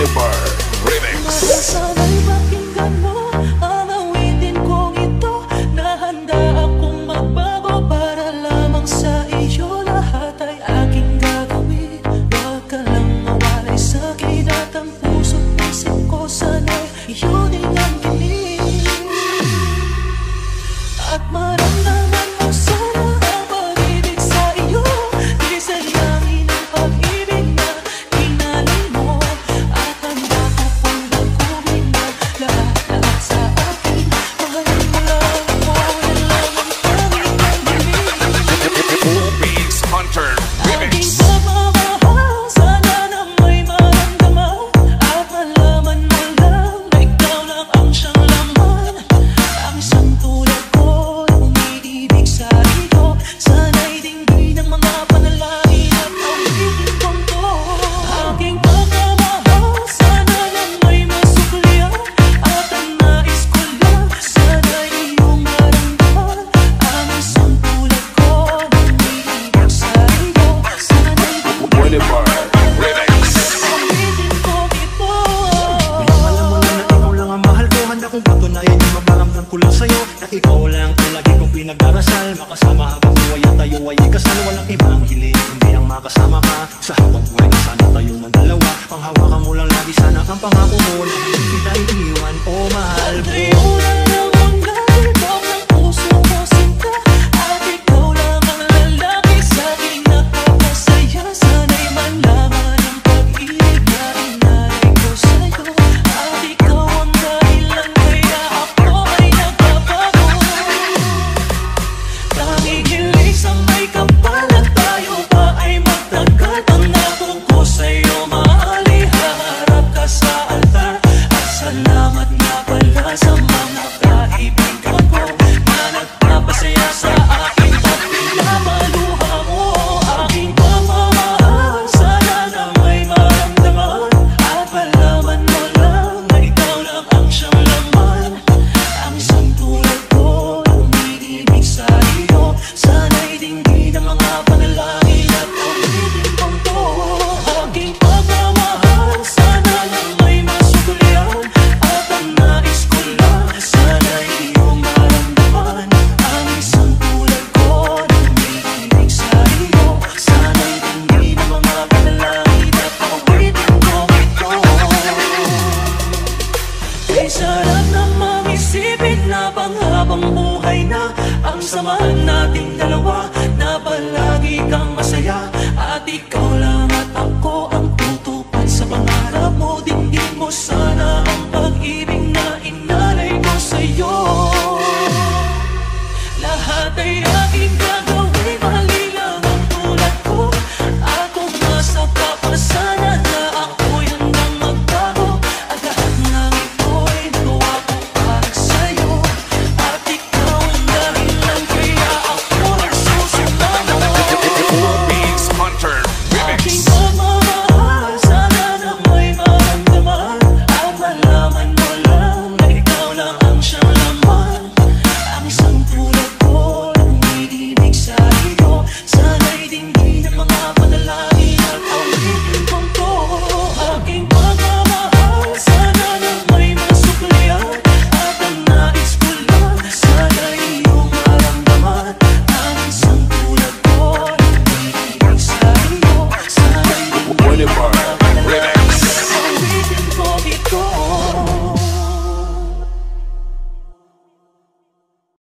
Whenever Remix. Sana'y pakinggan mo ang awitin kong ito, na handa akong magbago para lamang sa iyo. Lahat ay aking gagawin, huwag ka lang mawalay sa'kin. At ang puso't isip ko sana'y yun ang kilig. At maramdaman mo sana ang pag-ibig sa iyo. Di sayangin ang pag-ibig na inalay mo. At handa ko pang baguhin na lahat sa akin. Mahalin mo lang ako, yan lang ang tanging pag-ibig. Beats Hunter Remix. Aking pagmamahal, sana na may maramdaman. At malaman mo lang na ikaw lang ang siyang laman. Ang isang tulad ko na umiibig sa iyo. Sana'y dinggin ang mga panalangin at awitin kong to. Aking pagmamahal, sana na may masuklian. At ang nais ko lang, sana'y iyong maramdaman. Ang isang tulad ko na umiibig sa iyo. Sana'y dinggin Whenever Remix. awitin kong ito. Alam mo na ikaw lang ang mahal ko. Handa kong patunayan yung maparamdam ko lang sa'yo, na ikaw lang ang lagi kong pinag-arasal. Makasama habang buhay at tayo ay ikasal. Walang ibang hiling kundi ang makasama ka sa habang buhay na sana tayo ng dalawa. Panghawakan mo lang lagi sana ang pangako mo na hindi kita iiwan, oh mahal ko. Tayo na lang ang lalibang ng puso mo, sinta. At ikaw lang ang lalaki sa'king nakakasaya. Sana'y malaman ang pag-ibig na inalay ko sa'yo. At ikaw ang dahilan kaya ako ay nagbabago. Tanging hiling sa may kapal na tayo pa ay magtagal. Pangako ko sa'yo, mahal, ihaharap ka sa altar. At salamat nga pala sa mga kaibigan ko na nagpapasaya sa akin pag pinapaluha mo. Aking pagmamahal, sana na may maramdaman. At malaman mo lang na ikaw lang ang siyang laman. Ang isang tulad ko na umiibig sa iyo. Sana'y dinggin ang mga panalangin at awitin kong to. Aking pagmamahal, sana lang may masuklian. At ang nais ko lang, sana'y iyong maramdaman. Ang isang tulad ko na umiibig sa iyo. Sana'y dinggin ang mga panalangin at awitin kong ito. Kay sarap namang isipin na panghabang buhay na ang samahan nating dalawa, na palagi kang masaya. At ikaw lang at ako ang tutupad sa pangarap mo. Dinggin mo sana ang pag-ibig na inalay ko sa'yo. Lahat ay aking gagawin, mali lang ang tulad ko. At kung nasa ka pa sana na ako'y handang magbago. At lahat ng ito'y nagawa ko para sa'yo. At ikaw ang dahilan kaya ako nagsusumamo. Beats Hunter Aking Remix. pagmamahal, sana na may maramdaman. At malaman mo lang na ikaw lang ang siyang laman. Ang isang tulad ko na umiibig sa iyo. Sana'y dinggin ang mga panalangin at awitin kong to. Aking pagmamahal, sana na may masuklian. At ang nais ko lang, sana'y iyong maramdaman. Ang isang tulad ko na umiibig sa iyo. Sana'y dinggin Whenever